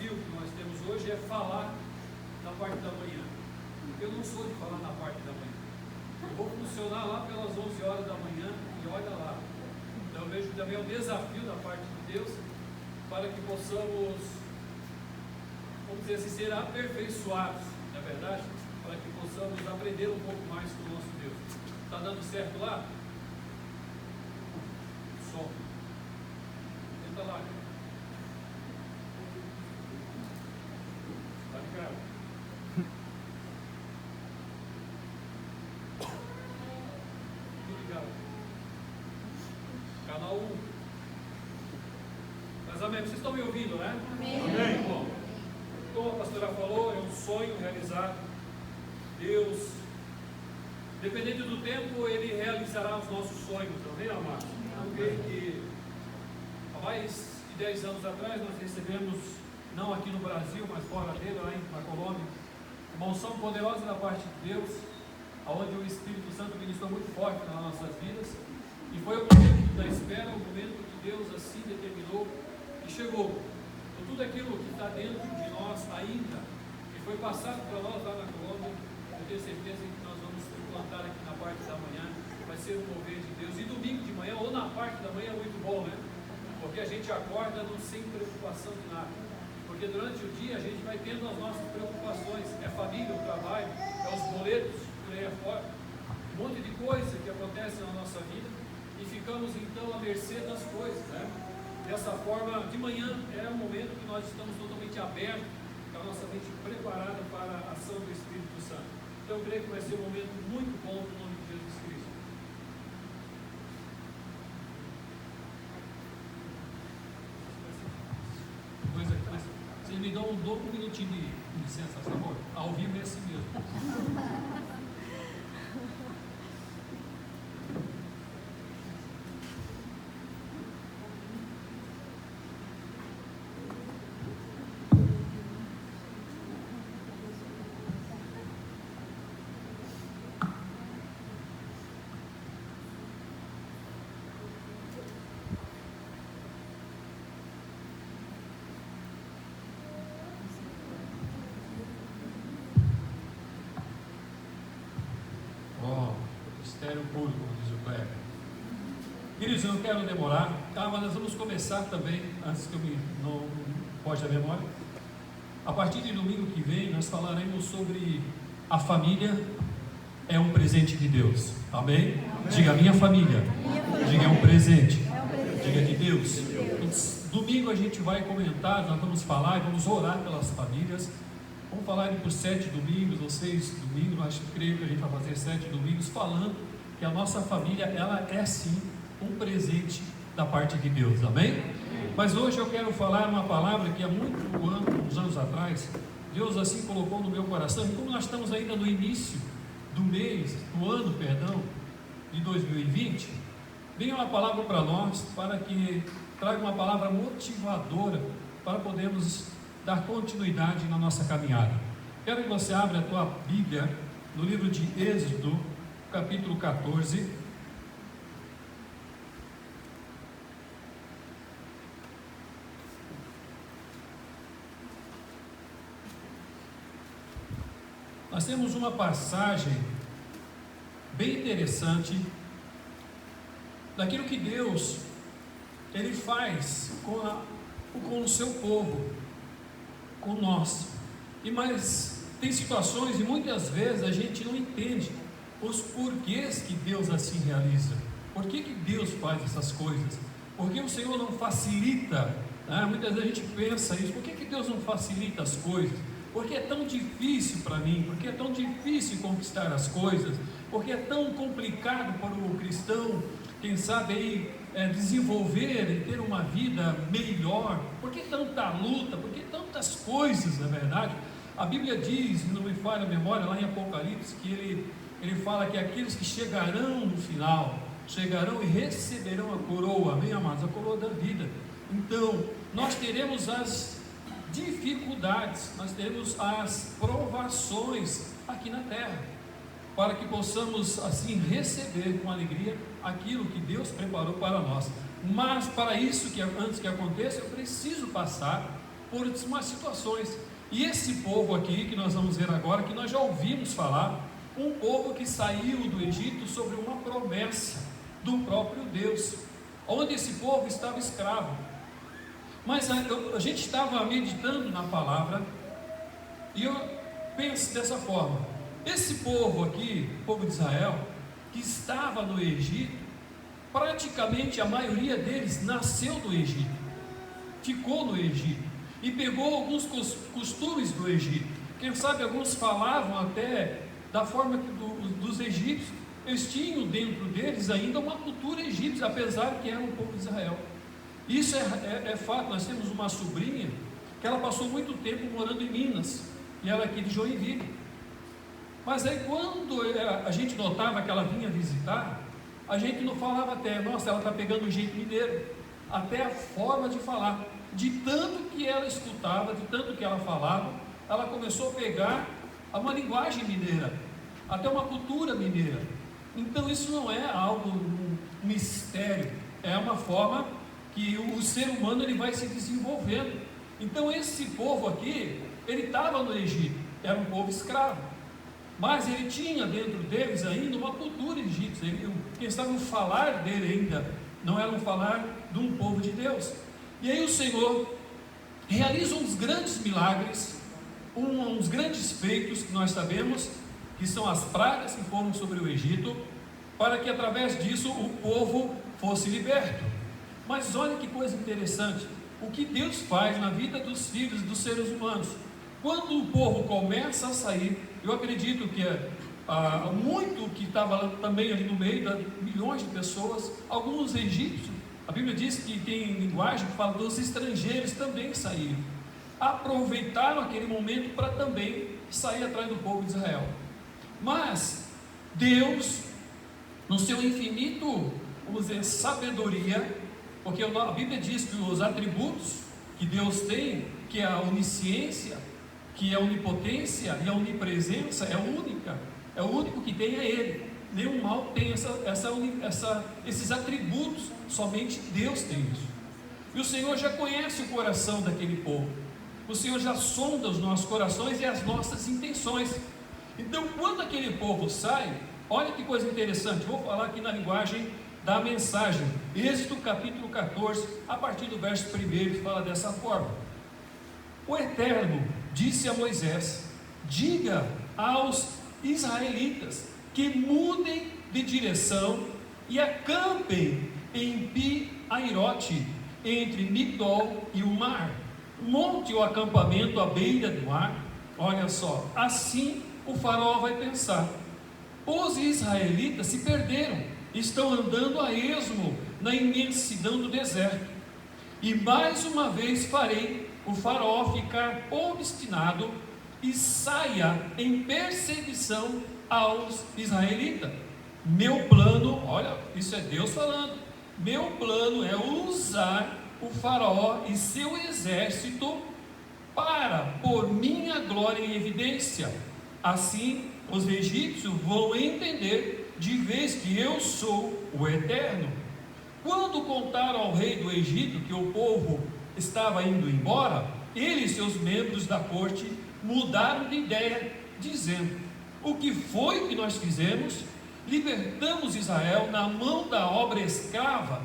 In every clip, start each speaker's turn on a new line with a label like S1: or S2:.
S1: desafio que nós temos hoje é falar na parte da manhã. Eu não sou de falar na parte da manhã. Eu vou funcionar lá pelas 11 horas da manhã e olha lá. Então eu vejo também um desafio da parte de Deus para que possamos, vamos dizer assim, ser aperfeiçoados, não é verdade? Para que possamos aprender um pouco mais com o nosso Deus. Está dando certo lá? Som. Tenta lá. Está ligado? Tudo ligado. Canal 1. Casamento, vocês estão me ouvindo, né? Amém. Bom, como a pastora falou, é um sonho realizado. Deus, dependendo do tempo, Ele realizará os nossos sonhos, amém, amados? Eu creio que há mais de 10 anos atrás nós recebemos, não aqui no Brasil, mas fora dele, lá na Colômbia, uma unção poderosa da parte de Deus, onde o Espírito Santo ministrou muito forte nas nossas vidas, e foi o momento da espera, o momento que Deus assim determinou e chegou. Então, tudo aquilo que está dentro de nós ainda, que foi passado para nós lá na Colômbia, eu tenho certeza que nós vamos implantar aqui na parte da manhã, vai ser o mover de Deus. E domingo de manhã, ou na parte da manhã, é muito bom, né? Porque a gente acorda sem preocupação de nada. Porque durante o dia a gente vai tendo as nossas preocupações. É a família, o trabalho, é os boletos, por aí afora. Um monte de coisa que acontece na nossa vida. E ficamos então à mercê das coisas, né? Dessa forma, de manhã é um momento que nós estamos totalmente abertos, com a nossa mente preparada para a ação do Espírito Santo. Então eu creio que vai ser um momento muito bom no nome de Jesus Cristo. Vocês me dão um minutinho de licença, por favor? Ao vivo é assim mesmo. Mistério puro, como diz o Kleber. Queridos, eu não quero demorar, tá? Mas nós vamos começar também, antes que eu não foge a memória. A partir de domingo que vem, nós falaremos sobre a família é um presente de Deus. Amém? Amém. Diga, minha família. Diga, é um presente. Diga, de Deus. Então, domingo a gente vai comentar, nós vamos falar e vamos orar pelas famílias. Vamos falar por 7 domingos ou 6 domingos, mas creio que a gente vai fazer 7 domingos falando que a nossa família, ela é sim um presente da parte de Deus, amém? Mas hoje eu quero falar uma palavra que há uns anos atrás, Deus assim colocou no meu coração, e como nós estamos ainda no início do ano, de 2020, veio uma palavra para nós, para que traga uma palavra motivadora, para podermos dar continuidade na nossa caminhada. Quero que você abra a tua Bíblia no livro de Êxodo, capítulo 14. Nós temos uma passagem bem interessante daquilo que Deus Ele faz com o seu povo, com nós. Mas tem situações e muitas vezes a gente não entende os porquês que Deus assim realiza. Por que Deus faz essas coisas? Por que o Senhor não facilita? Muitas vezes a gente pensa isso. Por que Deus não facilita as coisas? Por que é tão difícil para mim? Por que é tão difícil conquistar as coisas? Por que é tão complicado para o cristão, quem sabe aí, desenvolver e ter uma vida melhor? Por que tanta luta? Por que tantas coisas, na verdade? A Bíblia diz, não me falha a memória, lá em Apocalipse, que ele fala que aqueles que chegarão no final, chegarão e receberão a coroa, amém, amados? A coroa da vida. Então, nós teremos as dificuldades, nós teremos as provações aqui na terra, para que possamos assim receber com alegria aquilo que Deus preparou para nós. Mas para isso, antes que aconteça, eu preciso passar por umas situações. E esse povo aqui, que nós vamos ver agora, que nós já ouvimos falar, um povo que saiu do Egito sobre uma promessa do próprio Deus, onde esse povo estava escravo. Mas a gente estava meditando na palavra, e eu penso dessa forma: esse povo aqui, o povo de Israel, que estava no Egito, praticamente a maioria deles nasceu no Egito, ficou no Egito, e pegou alguns costumes do Egito. Quem sabe alguns falavam até da forma que dos egípcios. Eles tinham dentro deles ainda uma cultura egípcia, apesar que era um povo de Israel. Isso é fato. Nós temos uma sobrinha que ela passou muito tempo morando em Minas, e ela é aqui de Joinville. Mas aí quando a gente notava que ela vinha visitar, a gente não falava até, nossa, ela está pegando o jeito mineiro, até a forma de falar, de tanto que ela escutava, de tanto que ela falava, ela começou a pegar uma linguagem mineira, até uma cultura mineira. Então isso não é algo, um mistério, é uma forma que o ser humano ele vai se desenvolvendo. Então esse povo aqui, ele estava no Egito, era um povo escravo, mas ele tinha dentro deles ainda uma cultura egípcia. Quem estava no falar dele ainda não era um falar de um povo de Deus. E aí o Senhor realiza uns grandes milagres, uns grandes feitos que nós sabemos que são as pragas que foram sobre o Egito, para que através disso o povo fosse liberto. Mas olha que coisa interessante, o que Deus faz na vida dos filhos dos seres humanos. Quando o povo começa a sair, eu acredito que muito que estava também ali no meio, milhões de pessoas, alguns egípcios, a Bíblia diz que tem linguagem que fala dos estrangeiros também saíram, aproveitaram aquele momento para também sair atrás do povo de Israel. Mas Deus, no seu infinito, vamos dizer, sabedoria, porque a Bíblia diz que os atributos que Deus tem, que é a onisciência, que é a onipotência e a onipresença, é única, é o único que tem é Ele. Nenhum mal tem esses atributos, somente Deus tem isso. E o Senhor já conhece o coração daquele povo, o Senhor já sonda os nossos corações e as nossas intenções. Então quando aquele povo sai, olha que coisa interessante, vou falar aqui na linguagem da mensagem, Êxodo capítulo 14, a partir do verso 1, fala dessa forma: o Eterno disse a Moisés: diga aos israelitas que mudem de direção e acampem em Pi-Hairote, entre Migdol e o mar. Monte o acampamento à beira do mar. Olha só, assim o faraó vai pensar: os israelitas se perderam, estão andando a esmo na imensidão do deserto. E mais uma vez farei o faraó ficar obstinado e saia em perseguição aos israelitas. Meu plano, olha, isso é Deus falando, meu plano é usar o faraó e seu exército para pôr minha glória em evidência. Assim os egípcios vão entender de vez que eu sou o Eterno. Quando contaram ao rei do Egito que o povo estava indo embora, ele e seus membros da corte mudaram de ideia, dizendo: o que foi que nós fizemos? Libertamos Israel na mão da obra escrava.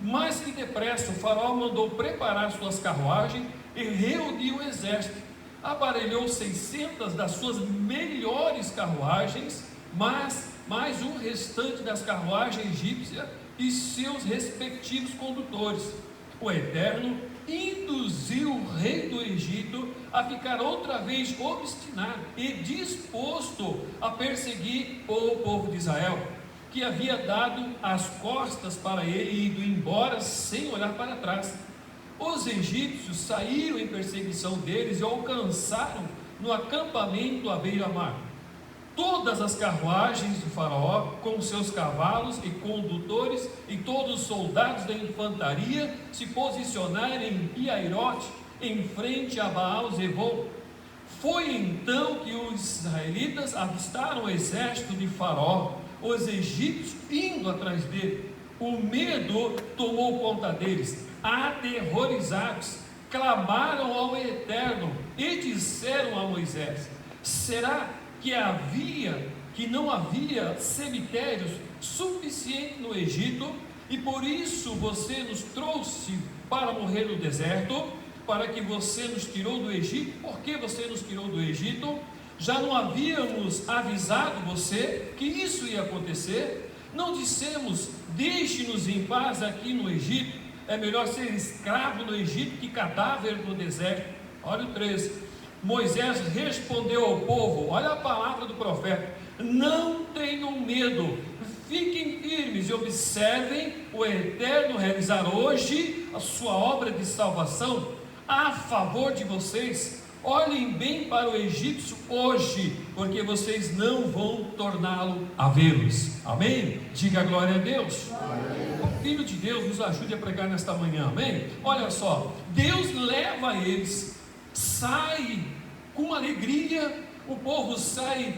S1: Mais que depressa o faraó mandou preparar suas carruagens e reuniu o exército. Aparelhou 600 das suas melhores carruagens, mas mais um restante das carruagens egípcias e seus respectivos condutores. O Eterno induziu o rei do Egito a ficar outra vez obstinado e disposto a perseguir o povo de Israel, que havia dado as costas para ele e ido embora sem olhar para trás. Os egípcios saíram em perseguição deles e alcançaram no acampamento à beira-mar. Todas as carruagens do faraó, com seus cavalos e condutores, e todos os soldados da infantaria se posicionaram em Pi-Hairote, em frente a Baal-Zebom. Foi então que os israelitas avistaram o exército de faraó, os egípcios indo atrás dele. O medo tomou conta deles, aterrorizados, clamaram ao Eterno e disseram a Moisés: será que não havia cemitérios suficientes no Egito, e por isso você nos trouxe para morrer no deserto? Para que você nos tirou do Egito? Por que você nos tirou do Egito? Já não havíamos avisado você que isso ia acontecer? Não dissemos: deixe-nos em paz aqui no Egito? É melhor ser escravo no Egito que cadáver no deserto. Olha o 13. Moisés respondeu ao povo, olha a palavra do profeta: não tenham medo, fiquem firmes e observem o Eterno realizar hoje a sua obra de salvação a favor de vocês. Olhem bem para o egípcio hoje, porque vocês não vão torná-lo a vê-los. Amém? Diga glória a Deus. O Filho de Deus nos ajude a pregar nesta manhã. Amém? Olha só, Deus leva eles, sai com alegria, o povo sai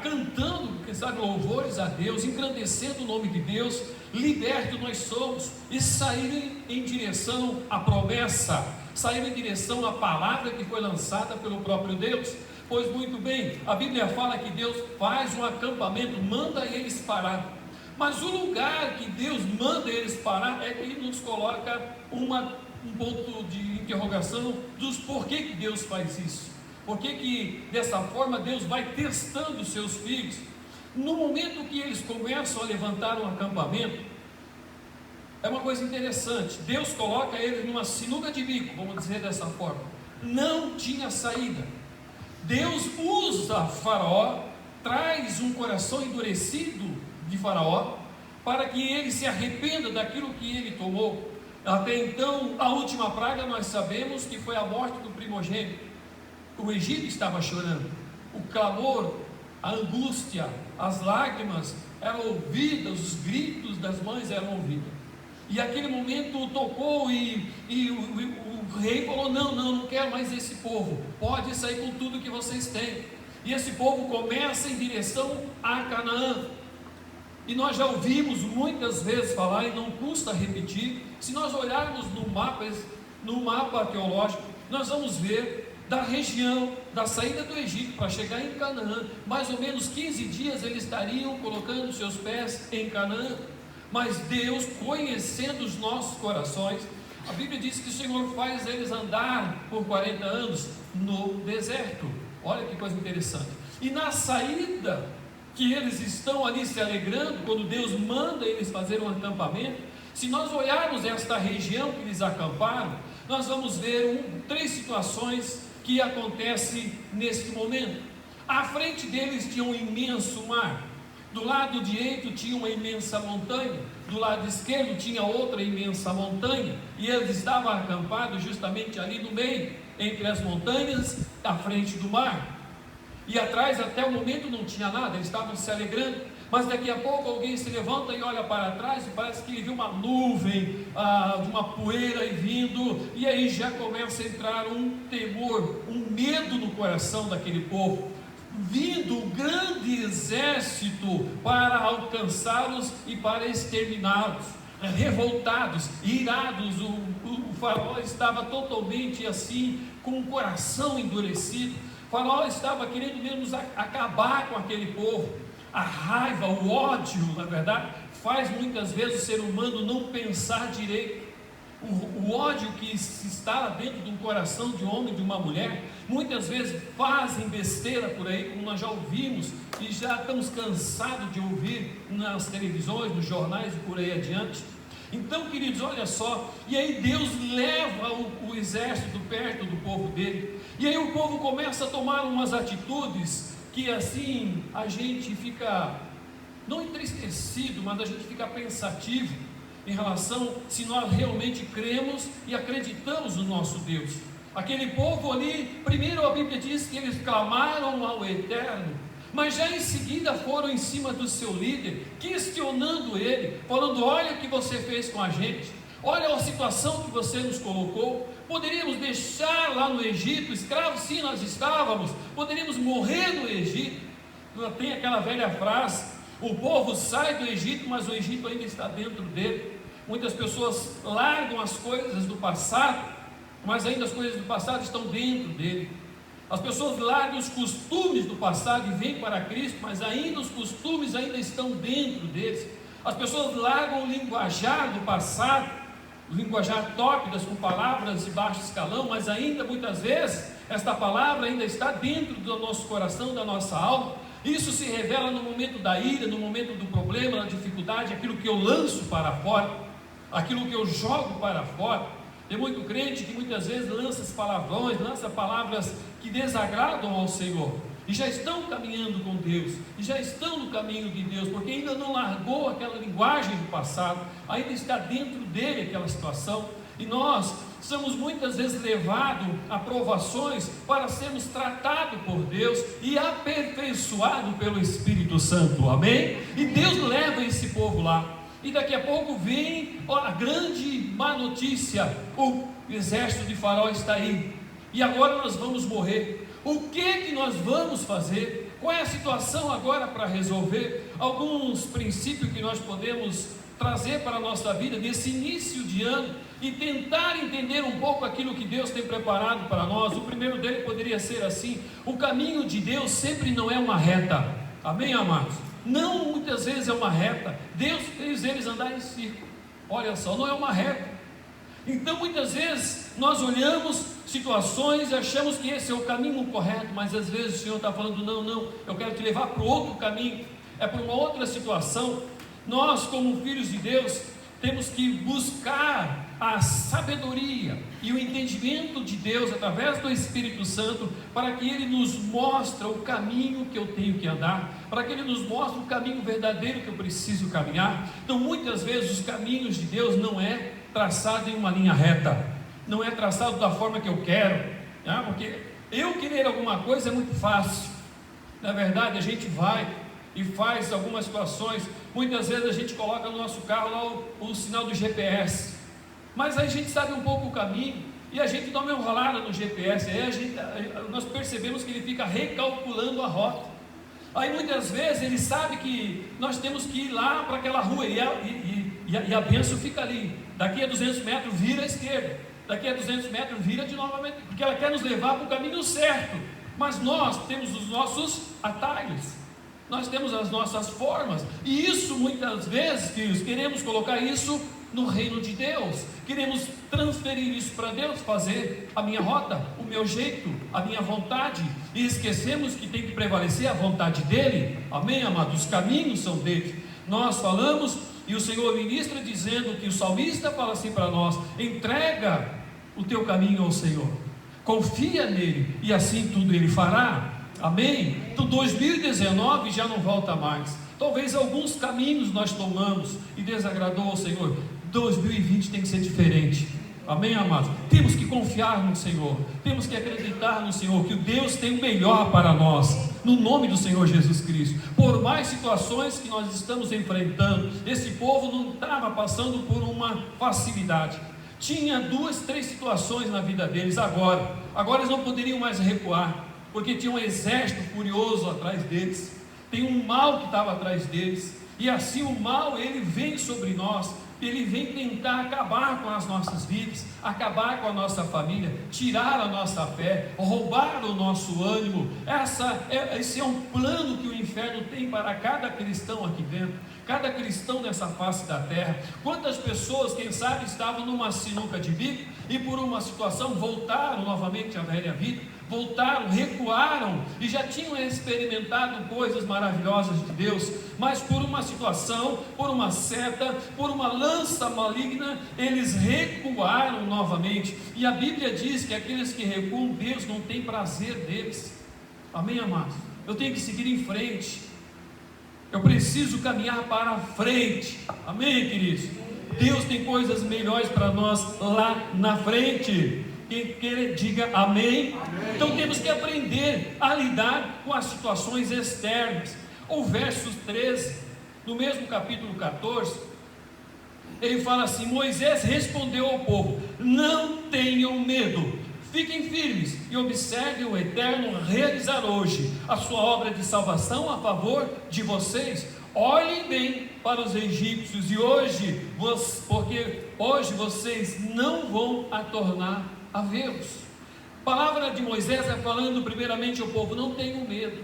S1: cantando, sabe, louvores a Deus, engrandecendo o nome de Deus. Libertos nós somos, e saírem em direção à promessa, saíram em direção à palavra que foi lançada pelo próprio Deus. Pois muito bem, a Bíblia fala que Deus faz um acampamento, manda eles parar, mas o lugar que Deus manda eles parar é que Ele nos coloca um ponto de interrogação dos porquê que Deus faz isso, porquê que dessa forma Deus vai testando os seus filhos. No momento que eles começam a levantar um acampamento, é uma coisa interessante, Deus coloca eles numa sinuca de bico, vamos dizer dessa forma, não tinha saída. Deus usa Faraó, traz um coração endurecido de Faraó, para que ele se arrependa daquilo que ele tomou. Até então, a última praga nós sabemos que foi a morte do primogênito. O Egito estava chorando, o clamor, a angústia, as lágrimas eram ouvidas, os gritos das mães eram ouvidos. E aquele momento tocou e o rei falou: não quero mais esse povo, pode sair com tudo que vocês têm. E esse povo começa em direção a Canaã. E nós já ouvimos muitas vezes falar, e não custa repetir, se nós olharmos no mapa teológico, nós vamos ver da região, da saída do Egito para chegar em Canaã, mais ou menos 15 dias eles estariam colocando seus pés em Canaã. Mas Deus, conhecendo os nossos corações, a Bíblia diz que o Senhor faz eles andar por 40 anos no deserto. Olha que coisa interessante. E na saída, que eles estão ali se alegrando, quando Deus manda eles fazer um acampamento, se nós olharmos esta região que eles acamparam, nós vamos ver 3 situações que acontecem nesse momento. À frente deles tinha um imenso mar, do lado direito tinha uma imensa montanha, do lado esquerdo tinha outra imensa montanha, e eles estavam acampados justamente ali no meio, entre as montanhas, à frente do mar. E atrás, até o momento, não tinha nada, eles estavam se alegrando. Mas daqui a pouco alguém se levanta e olha para trás, e parece que ele viu uma nuvem, uma poeira vindo, e aí já começa a entrar um temor, um medo no coração daquele povo. Vindo um grande exército para alcançá-los e para exterminá-los. Revoltados, irados, o faraó estava totalmente assim, com o coração endurecido. O faraó estava querendo mesmo acabar com aquele povo. A raiva, o ódio, na verdade, faz muitas vezes o ser humano não pensar direito. O ódio que se instala dentro de um coração de um homem, de uma mulher, muitas vezes fazem besteira por aí, como nós já ouvimos e já estamos cansados de ouvir nas televisões, nos jornais e por aí adiante. Então, queridos, olha só, e aí Deus leva o exército perto do povo dele, e aí o povo começa a tomar umas atitudes que assim a gente fica, não entristecido, mas a gente fica pensativo em relação se nós realmente cremos e acreditamos no nosso Deus. Aquele povo ali, primeiro a Bíblia diz que eles clamaram ao Eterno, mas já em seguida foram em cima do seu líder, questionando ele, falando: olha o que você fez com a gente, olha a situação que você nos colocou, poderíamos deixar lá no Egito, escravos sim nós estávamos, poderíamos morrer no Egito. Tem aquela velha frase: o povo sai do Egito, mas o Egito ainda está dentro dele. Muitas pessoas largam as coisas do passado, mas ainda as coisas do passado estão dentro dele. As pessoas largam os costumes do passado e vêm para Cristo, mas ainda os costumes ainda estão dentro deles. As pessoas largam o linguajar do passado, o linguajar tópicas com palavras de baixo escalão, mas ainda muitas vezes esta palavra ainda está dentro do nosso coração, da nossa alma. Isso se revela no momento da ira, no momento do problema, da dificuldade, aquilo que eu lanço para fora, aquilo que eu jogo para fora. Tem muito crente que muitas vezes lança palavrões, lança palavras que desagradam ao Senhor, e já estão caminhando com Deus, e já estão no caminho de Deus, porque ainda não largou aquela linguagem do passado, ainda está dentro dele aquela situação. E nós somos muitas vezes levados a provações para sermos tratados por Deus e aperfeiçoados pelo Espírito Santo, amém? E Deus leva esse povo lá. E daqui a pouco vem a grande má notícia: o exército de Faraó está aí, e agora nós vamos morrer. O que nós vamos fazer? Qual é a situação agora para resolver? Alguns princípios que nós podemos trazer para a nossa vida nesse início de ano e tentar entender um pouco aquilo que Deus tem preparado para nós. O primeiro dele poderia ser assim: o caminho de Deus sempre não é uma reta, amém, amados? Não, muitas vezes é uma reta. Deus fez eles andar em círculo, olha só, não é uma reta. Então muitas vezes nós olhamos situações e achamos que esse é o caminho correto, mas às vezes o Senhor está falando: não, eu quero te levar para outro caminho, é para uma outra situação. Nós, como filhos de Deus, temos que buscar a sabedoria e o entendimento de Deus através do Espírito Santo, para que Ele nos mostre o caminho que eu tenho que andar, para que Ele nos mostre o caminho verdadeiro que eu preciso caminhar. Então muitas vezes os caminhos de Deus não é traçado em uma linha reta, não é traçado da forma que eu quero, né? Porque eu querer alguma coisa é muito fácil. Na verdade, a gente vai e faz algumas situações. Muitas vezes a gente coloca no nosso carro lá o sinal do GPS, mas aí a gente sabe um pouco o caminho e a gente dá uma enrolada no GPS, aí nós percebemos que ele fica recalculando a rota. Aí muitas vezes ele sabe que nós temos que ir lá para aquela rua e a bênção fica ali. Daqui a 200 metros vira à esquerda, daqui a 200 metros vira de novamente, porque ela quer nos levar para o caminho certo. Mas nós temos os nossos atalhos, nós temos as nossas formas, e isso muitas vezes, filhos, queremos colocar isso no reino de Deus, queremos transferir isso para Deus, fazer a minha rota, o meu jeito, a minha vontade, e esquecemos que tem que prevalecer a vontade dEle, amém, amados? Os caminhos são dEle. Nós falamos, e o Senhor ministra dizendo que o salmista fala assim para nós: entrega o teu caminho ao Senhor, confia nele, e assim tudo Ele fará. Amém? Então 2019 já não volta mais. Talvez alguns caminhos nós tomamos e desagradou ao Senhor. 2020 tem que ser diferente. Amém, amados? Temos que confiar no Senhor, temos que acreditar no Senhor, que o Deus tem o melhor para nós, no nome do Senhor Jesus Cristo. Por mais situações que nós estamos enfrentando, esse povo não estava passando por uma facilidade. Tinha 2, 3 situações na vida deles. Agora eles não poderiam mais recuar, porque tinha um exército furioso atrás deles, tem um mal que estava atrás deles, e assim o mal, ele vem sobre nós, ele vem tentar acabar com as nossas vidas, acabar com a nossa família, tirar a nossa fé, roubar o nosso ânimo. Esse é um plano que o inferno tem para cada cristão aqui dentro, cada cristão nessa face da terra. Quantas pessoas, quem sabe, estavam numa sinuca de bico e por uma situação voltaram novamente à velha vida, voltaram, recuaram e já tinham experimentado coisas maravilhosas de Deus, mas por uma situação, por uma seta, por uma lança maligna, eles recuaram novamente. E a Bíblia diz que aqueles que recuam, Deus não tem prazer deles. Amém, amados? Eu tenho que seguir em frente, eu preciso caminhar para a frente. Amém, queridos? Deus tem coisas melhores para nós lá na frente. Quem quer, diga amém. Amém. Então temos que aprender a lidar com as situações externas. O verso 13, no mesmo capítulo 14, ele fala assim: Moisés respondeu ao povo: não tenham medo, fiquem firmes e observem o Eterno realizar hoje a sua obra de salvação a favor de vocês. Olhem bem para os egípcios, porque hoje vocês não vão a tornar a vê-los. A palavra de Moisés é falando primeiramente ao povo: não tenham medo,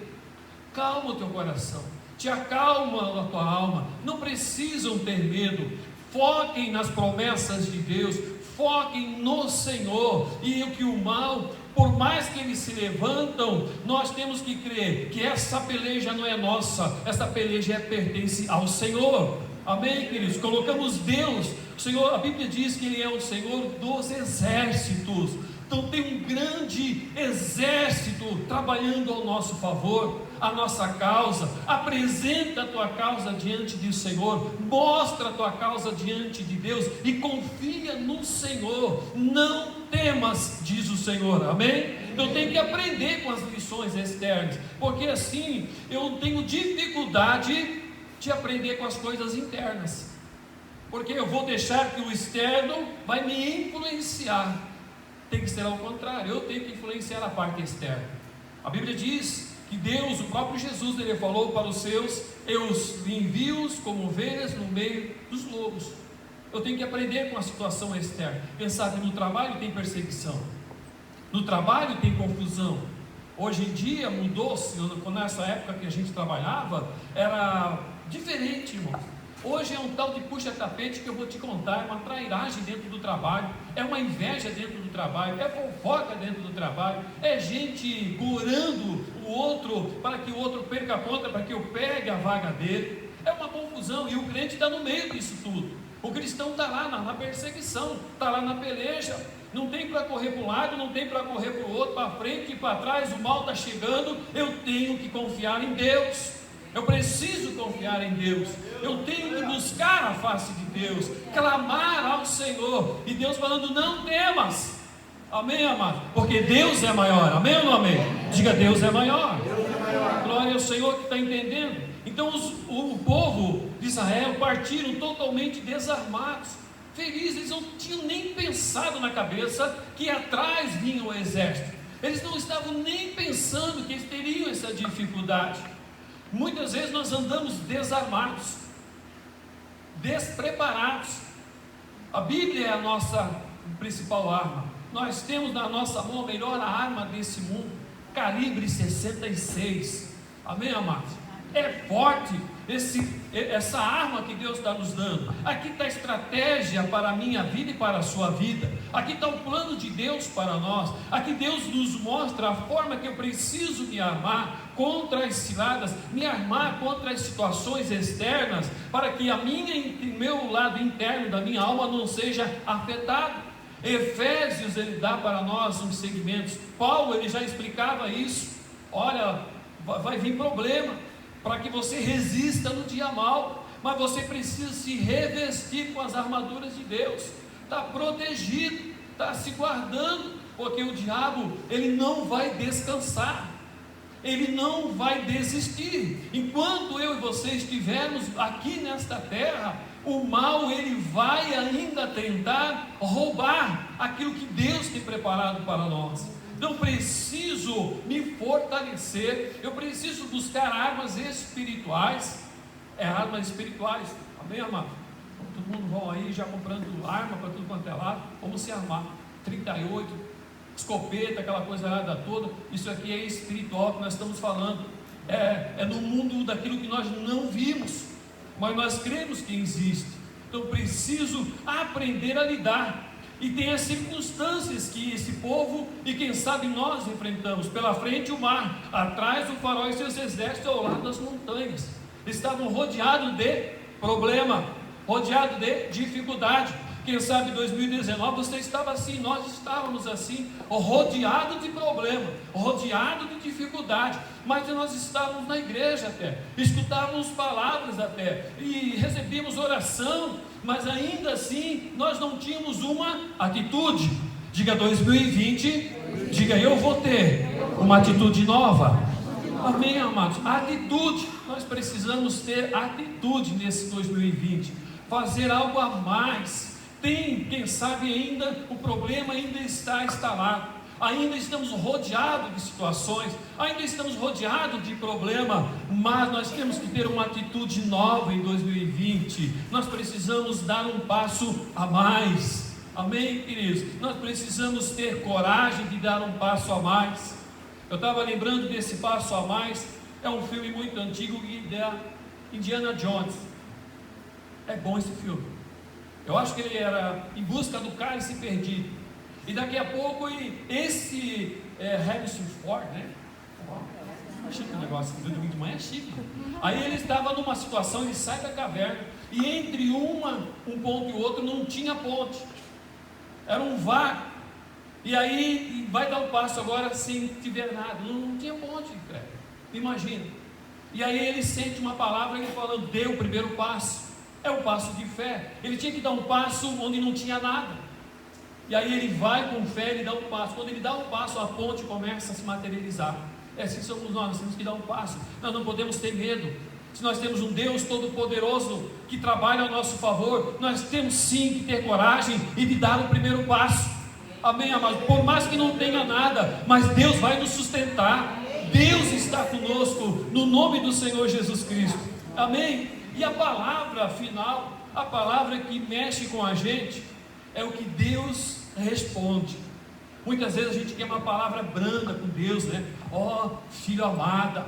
S1: calma o teu coração, te acalma a tua alma, não precisam ter medo, foquem nas promessas de Deus, foquem no Senhor, e que o mal, por mais que eles se levantam, nós temos que crer que essa peleja não é nossa, essa peleja pertence ao Senhor. Amém, queridos? Colocamos Deus, o Senhor, a Bíblia diz que Ele é o Senhor dos exércitos. Então tem um grande exército trabalhando ao nosso favor, a nossa causa. Apresenta a tua causa diante do Senhor, mostra a tua causa diante de Deus e confia no Senhor. Não temas, diz o Senhor. Amém? Eu tenho que aprender com as lições externas, porque assim eu tenho dificuldade de aprender com as coisas internas, porque eu vou deixar que o externo vai me influenciar. Tem que ser ao contrário, eu tenho que influenciar a parte externa. A Bíblia diz que Deus, o próprio Jesus, Ele falou para os seus: eu os envio como ovelhas no meio dos lobos. Eu tenho que aprender com a situação externa. Pensar que no trabalho tem perseguição, no trabalho tem confusão. Hoje em dia mudou-se. Nessa época que a gente trabalhava era diferente, irmãos. Hoje é um tal de puxa-tapete que eu vou te contar, é uma trairagem dentro do trabalho, é uma inveja dentro do trabalho, é fofoca dentro do trabalho, é gente gorando o outro para que o outro perca a conta, para que eu pegue a vaga dele. É uma confusão, e o crente está no meio disso tudo. O cristão está lá na perseguição, está lá na peleja, não tem para correr para um lado, não tem para correr para o outro, para frente e para trás, o mal está chegando. Eu tenho que confiar em Deus, eu preciso confiar em Deus, eu tenho que buscar a face de Deus, clamar ao Senhor, e Deus falando: não temas. Amém, amado? Porque Deus é maior. Amém ou não amém? Diga: Deus é maior. Deus é maior. Glória ao Senhor que está entendendo. Então o povo de Israel partiram totalmente desarmados, felizes. Eles não tinham nem pensado na cabeça que atrás vinha o exército, eles não estavam nem pensando que eles teriam essa dificuldade. Muitas vezes nós andamos desarmados, despreparados. A Bíblia é a nossa principal arma. Nós temos na nossa mão a melhor arma desse mundo, calibre 66. Amém, amados? É forte essa arma que Deus está nos dando. Aqui está a estratégia para a minha vida e para a sua vida. Aqui está o plano de Deus para nós. Aqui Deus nos mostra a forma que eu preciso me armar contra as ciladas, me armar contra as situações externas, para que o meu lado interno da minha alma não seja afetado. Efésios, ele dá para nós uns segmentos. Paulo, ele já explicava isso. Olha, vai vir problema para que você resista no dia mal, mas você precisa se revestir com as armaduras de Deus. Está protegido, está se guardando, porque o diabo, ele não vai descansar, ele não vai desistir. Enquanto eu e você estivermos aqui nesta terra, o mal, ele vai ainda tentar roubar aquilo que Deus tem preparado para nós. Então preciso me fortalecer, eu preciso buscar armas espirituais. Armas espirituais, amém, amado? Todo mundo vão aí já comprando arma para tudo quanto é lado. Vamos se armar, 38, escopeta, aquela coisa lá toda. Isso aqui é espiritual que nós estamos falando. É no mundo daquilo que nós não vimos, mas nós cremos que existe. Então preciso aprender a lidar. E tem as circunstâncias que esse povo, e quem sabe nós enfrentamos. Pela frente o mar, atrás o faraó e seus exércitos, ao lado das montanhas. Estavam rodeados de problema, rodeados de dificuldade. Quem sabe em 2019 você estava assim, nós estávamos assim, rodeados de problema, rodeados de dificuldade, mas nós estávamos na igreja até, escutávamos palavras até, e recebíamos oração, mas ainda assim nós não tínhamos uma atitude. Diga 2020, diga: eu vou ter uma atitude nova. Amém, amados? Atitude, nós precisamos ter atitude nesse 2020, fazer algo a mais. Quem sabe ainda o problema ainda está instalado, ainda estamos rodeados de situações, ainda estamos rodeados de problema, mas nós temos que ter uma atitude nova em 2020. Nós precisamos dar um passo a mais. Amém, queridos? Nós precisamos ter coragem de dar um passo a mais. Eu estava lembrando desse passo a mais. É um filme muito antigo da Indiana Jones. É bom esse filme. Eu acho que ele era Em Busca do Cálice Perdido. E daqui a pouco esse Harrison Ford, né? Chique o negócio, do domingo de manhã é chique. Aí ele estava numa situação, ele sai da caverna, e entre um ponto e o outro não tinha ponte. Era um vácuo. E aí vai dar o passo agora sem tiver nada. Não tinha ponte, cara. Imagina. E aí ele sente uma palavra ele falando, dê o primeiro passo. É o passo de fé. Ele tinha que dar um passo onde não tinha nada. E aí ele vai com fé, ele dá um passo. Quando ele dá um passo, a ponte começa a se materializar. Assim somos nós temos que dar um passo. Nós não podemos ter medo. Se nós temos um Deus todo-poderoso que trabalha ao nosso favor, nós temos sim que ter coragem e de dar o primeiro passo. Amém, amados? Por mais que não tenha nada, mas Deus vai nos sustentar. Deus está conosco, no nome do Senhor Jesus Cristo. Amém? E a palavra final, a palavra que mexe com a gente, é o que Deus responde. Muitas vezes a gente quer uma palavra branda com Deus, né? Ó, filho amado,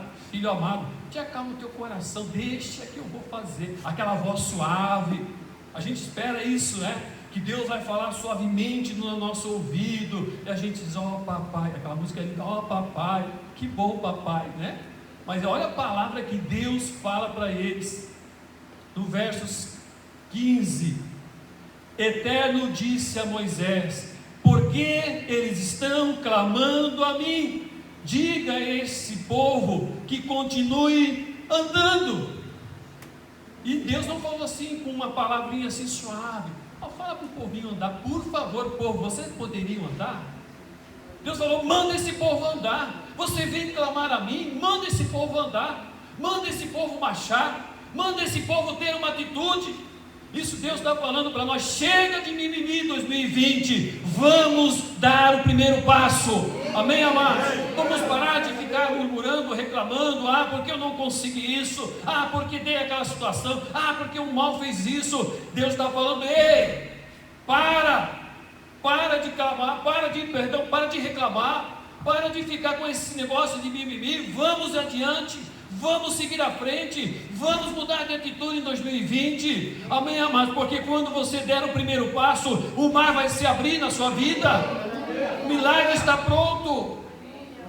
S1: te acalma o teu coração, deixa que eu vou fazer. Aquela voz suave, a gente espera isso, né? Que Deus vai falar suavemente no nosso ouvido, e a gente diz, ó papai, aquela música ali, ó papai, que bom papai, né? Mas olha a palavra que Deus fala para eles, no versos 15: Eterno disse a Moisés, porque eles estão clamando a mim, diga a esse povo que continue andando. E Deus não falou assim com uma palavrinha assim suave, fala para o povinho andar, por favor povo, vocês poderiam andar? Deus falou, manda esse povo andar. Você vem clamar a mim, manda esse povo andar, manda esse povo marchar, manda esse povo ter uma atitude. Isso Deus está falando para nós. Chega de mimimi 2020, vamos dar o primeiro passo. Amém, amados? Vamos parar de ficar murmurando, reclamando, porque eu não consegui isso, porque dei aquela situação, porque o mal fez isso. Deus está falando, ei, para de clamar, para de reclamar, para de ficar com esse negócio de mimimi, vamos adiante. Vamos seguir à frente, vamos mudar de atitude em 2020, amém, amados? Porque quando você der o primeiro passo, o mar vai se abrir na sua vida, o milagre está pronto,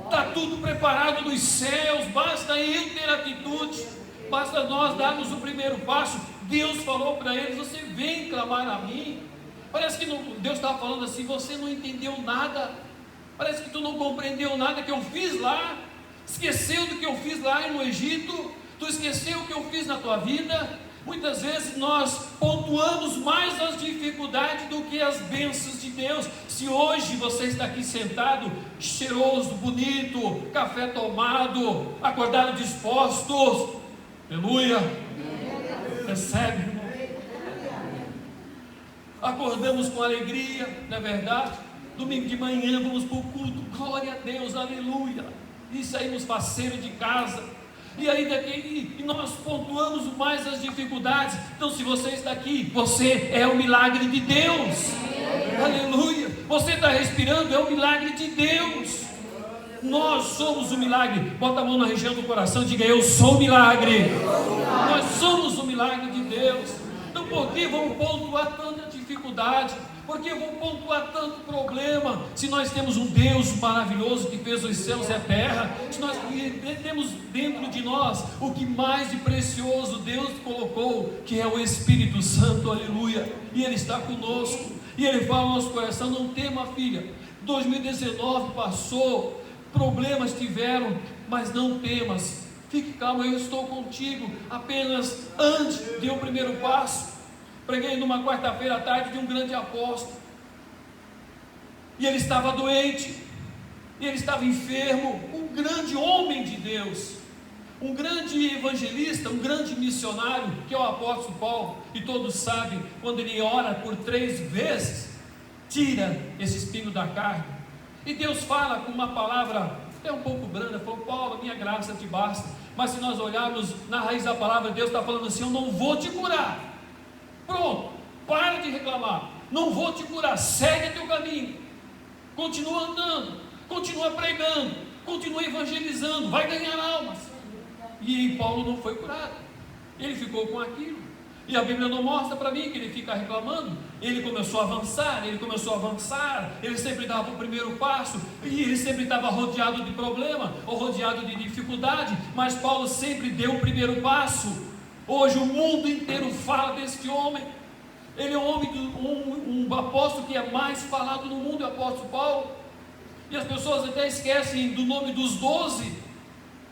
S1: está tudo preparado nos céus, basta ir ter atitude, basta nós darmos o primeiro passo. Deus falou para eles, você vem clamar a mim. Parece que Deus estava falando assim, você não entendeu nada, parece que tu não compreendeu nada que eu fiz lá. Esqueceu do que eu fiz lá no Egito? Tu esqueceu o que eu fiz na tua vida? Muitas vezes nós pontuamos mais as dificuldades do que as bênçãos de Deus. Se hoje você está aqui sentado, cheiroso, bonito, café tomado, acordado dispostos, aleluia, recebe, acordamos com alegria, não é verdade? Domingo de manhã vamos para o culto, glória a Deus, aleluia. E saímos faceiros de casa, e aí daqui, e nós pontuamos mais as dificuldades. Então se você está aqui, você é o milagre de Deus, aleluia, você está respirando, é o milagre de Deus, nós somos o milagre. Bota a mão na região do coração e diga, eu sou o milagre, nós somos o milagre de Deus. Então por que vamos pontuar tanta dificuldade? Por que vou pontuar tanto problema? Se nós temos um Deus maravilhoso que fez os céus e a terra, se nós temos dentro de nós o que mais de precioso Deus colocou, que é o Espírito Santo, aleluia, e Ele está conosco, e Ele fala no nosso coração, não tema, filha, 2019 passou, problemas tiveram, mas não temas, fique calmo, eu estou contigo, apenas ande, dê o primeiro passo. Preguei numa quarta-feira à tarde de um grande apóstolo, e ele estava doente, e ele estava enfermo, um grande homem de Deus, um grande evangelista, um grande missionário, que é o apóstolo Paulo, e todos sabem, quando ele ora por 3 vezes, tira esse espinho da carne, e Deus fala com uma palavra até um pouco branda, falou, Paulo, minha graça te basta. Mas se nós olharmos na raiz da palavra, Deus está falando assim, eu não vou te curar. Pronto, para de reclamar, não vou te curar, segue teu caminho, continua andando, continua pregando, continua evangelizando, vai ganhar almas. E Paulo não foi curado, ele ficou com aquilo. E a Bíblia não mostra para mim que ele fica reclamando. Ele começou a avançar, ele sempre dava o primeiro passo, e ele sempre estava rodeado de problema, ou rodeado de dificuldade, mas Paulo sempre deu o primeiro passo. Hoje o mundo inteiro fala deste homem. Ele é um apóstolo que é mais falado no mundo, é o apóstolo Paulo. E as pessoas até esquecem do nome dos 12,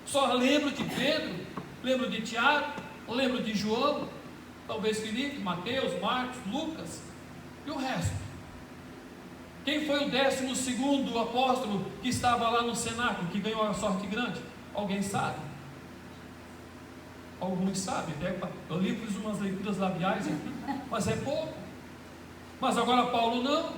S1: só lembram de Pedro, lembram de Tiago, lembram de João, talvez Filipe, Mateus, Marcos, Lucas, e o resto. Quem foi o 12º apóstolo que estava lá no cenáculo, que ganhou a sorte grande? Alguém sabe? Alguns sabem, até eu li, fiz umas leituras labiais aqui, mas é pouco. Mas agora Paulo não.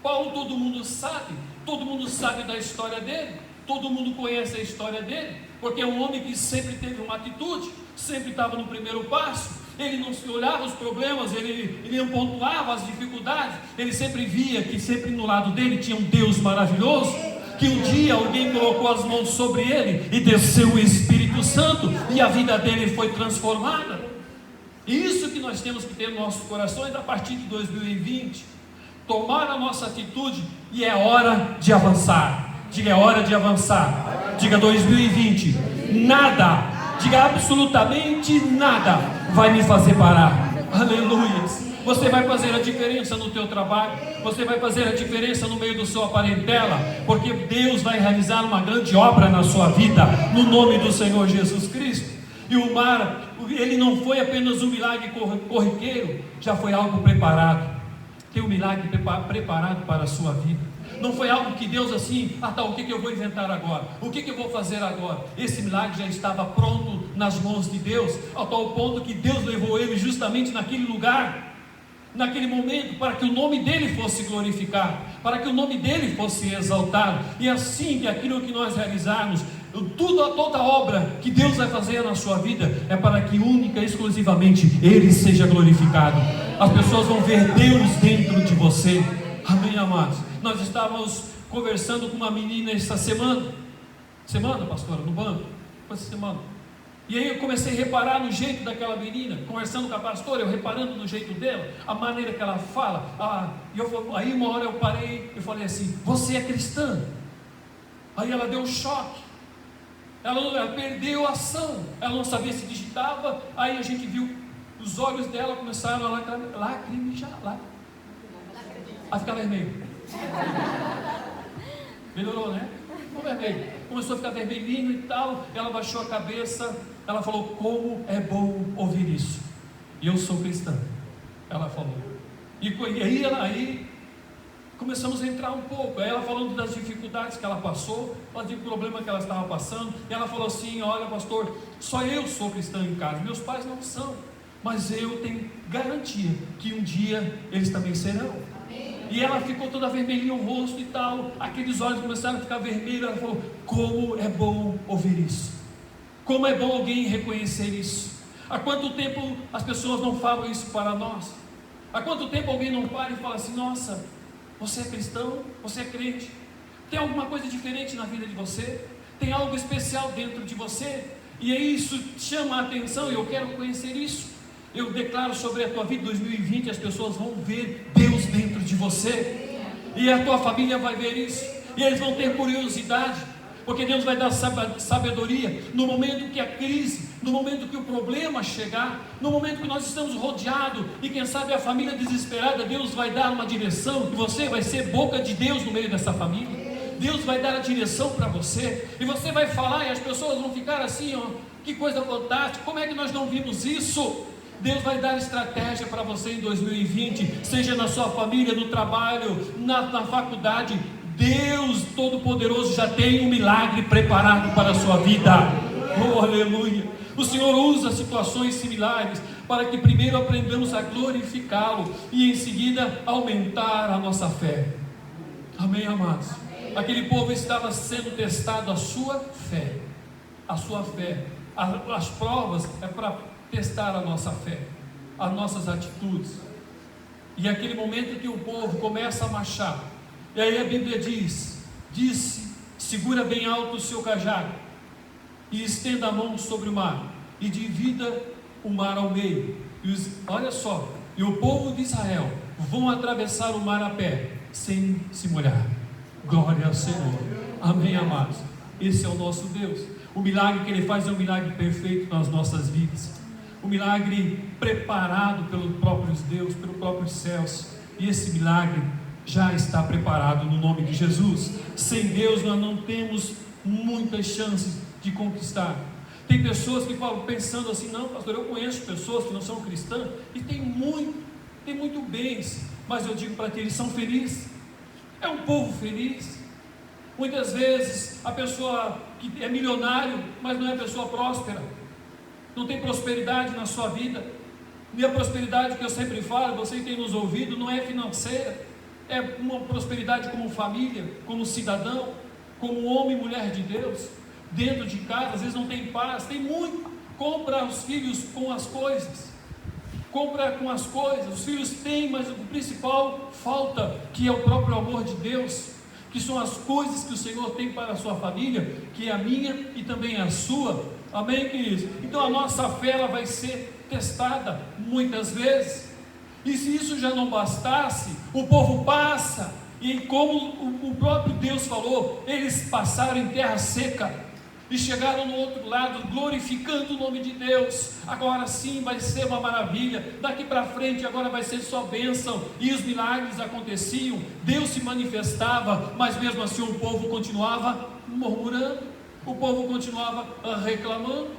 S1: Paulo todo mundo sabe da história dele, todo mundo conhece a história dele, porque é um homem que sempre teve uma atitude, sempre estava no primeiro passo. Ele não se olhava os problemas, ele não pontuava as dificuldades, ele sempre via que sempre no lado dele tinha um Deus maravilhoso, que um dia alguém colocou as mãos sobre ele e desceu o Espírito Santo, e a vida dele foi transformada. Isso que nós temos que ter nos nossos corações a partir de 2020, tomar a nossa atitude, e é hora de avançar. Diga, é hora de avançar. Diga, 2020, nada, diga absolutamente nada vai me fazer parar. Aleluia. Você vai fazer a diferença no teu trabalho, você vai fazer a diferença no meio da sua parentela, porque Deus vai realizar uma grande obra na sua vida, no nome do Senhor Jesus Cristo. E o mar, ele não foi apenas um milagre corriqueiro, já foi algo preparado. Tem um milagre preparado para a sua vida. Não foi algo que Deus assim, o que eu vou inventar agora? O que eu vou fazer agora? Esse milagre já estava pronto nas mãos de Deus, ao tal ponto que Deus levou ele justamente naquele lugar, naquele momento, para que o nome dele fosse glorificado, para que o nome dele fosse exaltado. E assim que aquilo que nós realizarmos, toda obra que Deus vai fazer na sua vida, é para que única e exclusivamente Ele seja glorificado. As pessoas vão ver Deus dentro de você. Amém, amados? Nós estávamos conversando com uma menina essa semana, pastora, no banco, essa semana. E aí eu comecei a reparar no jeito daquela menina, conversando com a pastora, eu reparando no jeito dela, a maneira que ela fala. Aí uma hora eu parei e falei assim: você é cristã? Aí ela deu um choque, ela perdeu a ação, ela não sabia se digitava. Aí a gente viu, os olhos dela começaram a lacrimejar, a ficar vermelho. Melhorou, né? Ficou vermelho, começou a ficar vermelhinho e tal. Ela baixou a cabeça, ela falou: como é bom ouvir isso, e eu sou cristã, ela falou. E aí começamos a entrar um pouco, aí ela falando das dificuldades que ela passou, do problema que ela estava passando. E ela falou assim: olha, pastor, só eu sou cristã em casa, meus pais não são, mas eu tenho garantia que um dia eles também serão. E ela ficou toda vermelhinha o rosto e tal, aqueles olhos começaram a ficar vermelhos. Ela falou: como é bom ouvir isso, como é bom alguém reconhecer isso. Há quanto tempo as pessoas não falam isso para nós? Há quanto tempo alguém não para e fala assim: nossa, você é cristão, você é crente, tem alguma coisa diferente na vida de você, tem algo especial dentro de você, e isso chama a atenção, e eu quero conhecer isso. Eu declaro sobre a tua vida, 2020, as pessoas vão ver Deus dentro de você, e a tua família vai ver isso, e eles vão ter curiosidade, porque Deus vai dar sabedoria no momento que a crise, no momento que o problema chegar, no momento que nós estamos rodeados, e quem sabe a família desesperada, Deus vai dar uma direção, e você vai ser boca de Deus no meio dessa família. Deus vai dar a direção para você, e você vai falar, e as pessoas vão ficar assim: que coisa fantástica, como é que nós não vimos isso? Deus vai dar estratégia para você em 2020, seja na sua família, no trabalho, na faculdade. Deus Todo-Poderoso já tem um milagre preparado para a sua vida. Oh, aleluia! O Senhor usa situações similares para que primeiro aprendamos a glorificá-lo e em seguida aumentar a nossa fé. Amém, amados? Aquele povo estava sendo testado, a sua fé. As provas é para testar a nossa fé, as nossas atitudes. E é aquele momento que o povo começa a marchar. E aí a Bíblia disse, segura bem alto o seu cajado, e estenda a mão sobre o mar, e divida o mar ao meio. Olha só, e o povo de Israel vão atravessar o mar a pé, sem se molhar. Glória ao Senhor. Amém, amados. Esse é o nosso Deus. O milagre que Ele faz é um milagre perfeito nas nossas vidas. Um milagre preparado pelo próprio Deus, pelos próprios céus. E esse milagre já está preparado no nome de Jesus. Sem Deus nós não temos muitas chances de conquistar. Tem pessoas que falam pensando assim: não, pastor, eu conheço pessoas que não são cristãs e tem muito bens, mas eu digo para ti, eles são felizes. É um povo feliz. Muitas vezes a pessoa que é milionário, mas não é pessoa próspera, não tem prosperidade na sua vida. E a prosperidade que eu sempre falo, você que tem nos ouvido, não é financeira, é uma prosperidade como família, como cidadão, como homem e mulher de Deus. Dentro de casa, às vezes não tem paz, tem muito. Compra os filhos com as coisas, compra com as coisas. Os filhos têm, mas o principal falta, que é o próprio amor de Deus, que são as coisas que o Senhor tem para a sua família, que é a minha e também a sua. Amém, queridos? Então a nossa fé ela vai ser testada muitas vezes. E se isso já não bastasse, o povo passa, e como o próprio Deus falou, eles passaram em terra seca e chegaram no outro lado, glorificando o nome de Deus. Agora sim vai ser uma maravilha, daqui para frente agora vai ser só bênção. E os milagres aconteciam, Deus se manifestava, mas mesmo assim o povo continuava murmurando, o povo continuava reclamando.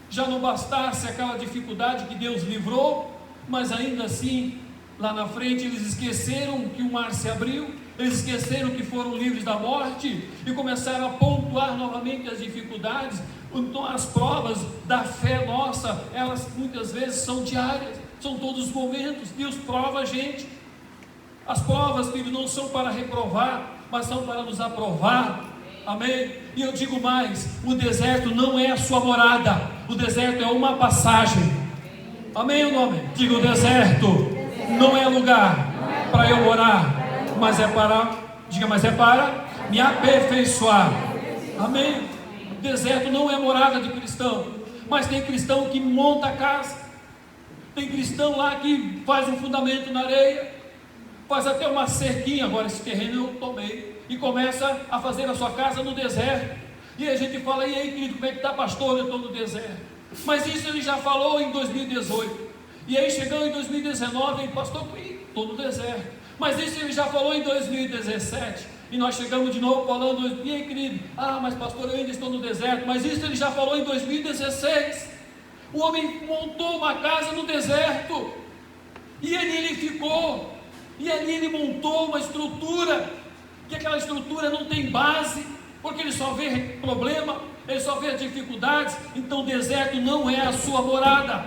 S1: Já não bastasse aquela dificuldade que Deus livrou, mas ainda assim, lá na frente eles esqueceram que o mar se abriu, eles esqueceram que foram livres da morte e começaram a pontuar novamente as dificuldades. Então as provas da fé nossa, elas muitas vezes são diárias, são todos os momentos. Deus prova a gente. As provas, filho, não são para reprovar, mas são para nos aprovar. Amém? E eu digo mais, o deserto não é a sua morada, o deserto é uma passagem. Amém ou não amém? Diga, o deserto não é lugar para eu morar, mas é para, diga, mas é para me aperfeiçoar. Amém? O deserto não é morada de cristão, mas tem cristão que monta a casa, tem cristão lá que faz um fundamento na areia, faz até uma cerquinha. Agora esse terreno eu tomei, e começa a fazer a sua casa no deserto. E a gente fala: e aí, querido, como é que está, pastor? Eu estou no deserto. Mas isso ele já falou em 2018, e aí chegando em 2019, pastor, estou no deserto. Mas isso ele já falou em 2017, e nós chegamos de novo falando: e aí, querido, mas pastor, eu ainda estou no deserto. Mas isso ele já falou em 2016. O homem montou uma casa no deserto, e ali ele ficou, e ali ele montou uma estrutura, que aquela estrutura não tem base, porque ele só vê problema, ele só vê dificuldades. Então o deserto não é a sua morada.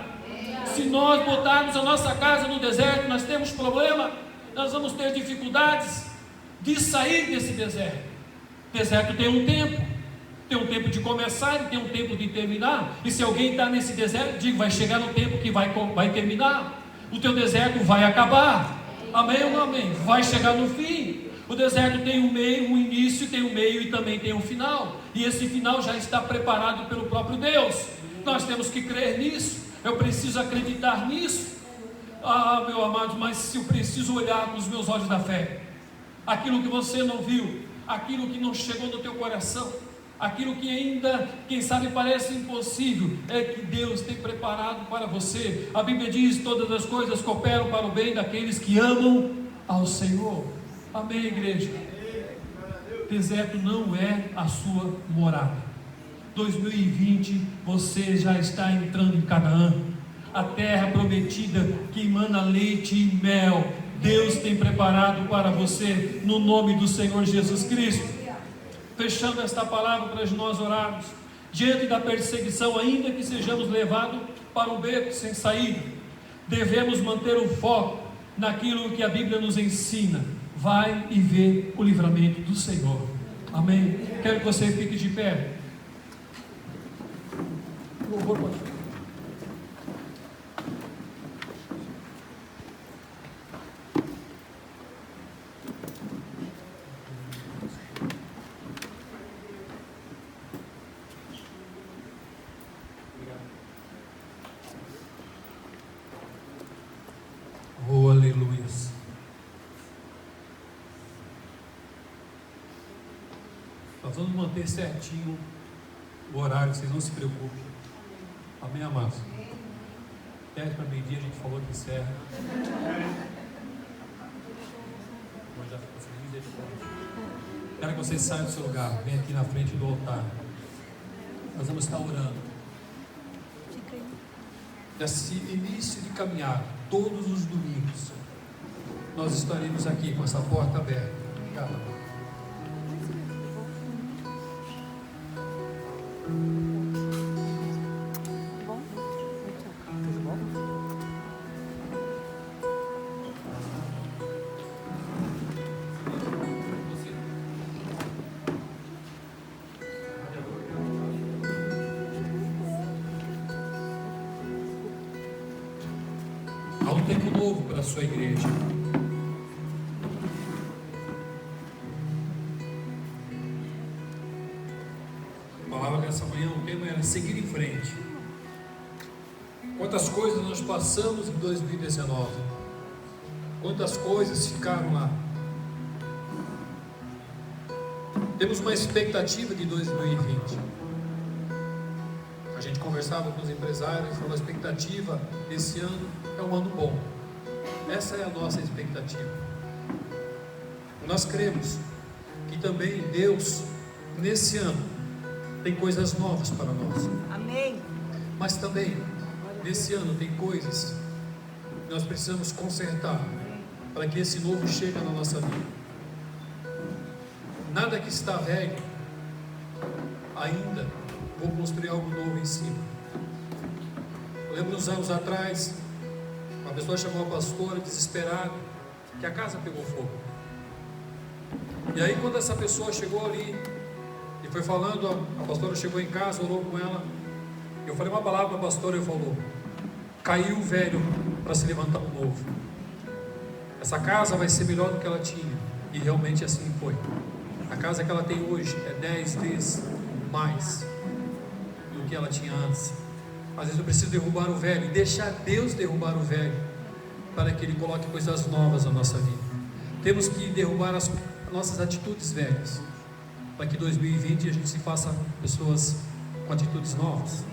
S1: Se nós botarmos a nossa casa no deserto, nós temos problema, nós vamos ter dificuldades de sair desse deserto. O deserto tem um tempo de começar e tem um tempo de terminar. E se alguém está nesse deserto, digo, vai chegar no tempo que vai terminar. O teu deserto vai acabar. Amém ou não amém? Vai chegar no fim. O deserto tem um meio, um início, tem um meio e também tem um final. E esse final já está preparado pelo próprio Deus. Nós temos que crer nisso. Eu preciso acreditar nisso. Meu amado, mas se eu preciso olhar com os meus olhos da fé, aquilo que você não viu, aquilo que não chegou no teu coração, aquilo que ainda, quem sabe, parece impossível, é que Deus tem preparado para você. A Bíblia diz: todas as coisas cooperam para o bem daqueles que amam ao Senhor. Amém, igreja? Deserto não é a sua morada. 2020, você já está entrando em Canaã, a terra prometida que emana leite e mel. Deus tem preparado para você, no nome do Senhor Jesus Cristo. Fechando esta palavra para nós orarmos, diante da perseguição, ainda que sejamos levados para um beco sem saída, devemos manter o foco naquilo que a Bíblia nos ensina. Vai e vê o livramento do Senhor. Amém? Quero que você fique de pé. Louvor, pode.
S2: Nós vamos manter certinho o horário, vocês não se preocupem. Amém, amados? 10 para meio-dia a gente falou que encerra. Hoje já ficou sem misericórdia. Quero que vocês saiam do seu lugar, venham aqui na frente do altar. Nós vamos estar orando. Nesse início de caminhar, todos os domingos, nós estaremos aqui com essa porta aberta. Obrigado. Há um tempo novo para a sua igreja. A palavra dessa manhã, o tema era seguir em frente. Quantas coisas nós passamos em 2019? Quantas coisas ficaram lá? Temos uma expectativa de 2020. A gente conversava com os empresários e falou: a expectativa desse ano é um ano bom. Essa é a nossa expectativa. Nós cremos que também Deus, nesse ano, tem coisas novas para nós.
S3: Amém.
S2: Mas também, nesse ano, tem coisas que nós precisamos consertar para que esse novo chegue na nossa vida. Nada que está velho ainda vou construir algo novo em cima. Eu lembro uns anos atrás, uma pessoa chamou a pastora desesperada, que a casa pegou fogo. E aí quando essa pessoa chegou ali e foi falando, a pastora chegou em casa, orou com ela. Eu falei uma palavra para a pastora e falou: caiu o velho para se levantar um novo. Essa casa vai ser melhor do que ela tinha. E realmente assim foi. A casa que ela tem hoje é 10 vezes mais que ela tinha antes. Às vezes eu preciso derrubar o velho e deixar Deus derrubar o velho, para que Ele coloque coisas novas na nossa vida. Temos que derrubar as nossas atitudes velhas, para que 2020 a gente se faça pessoas com atitudes novas.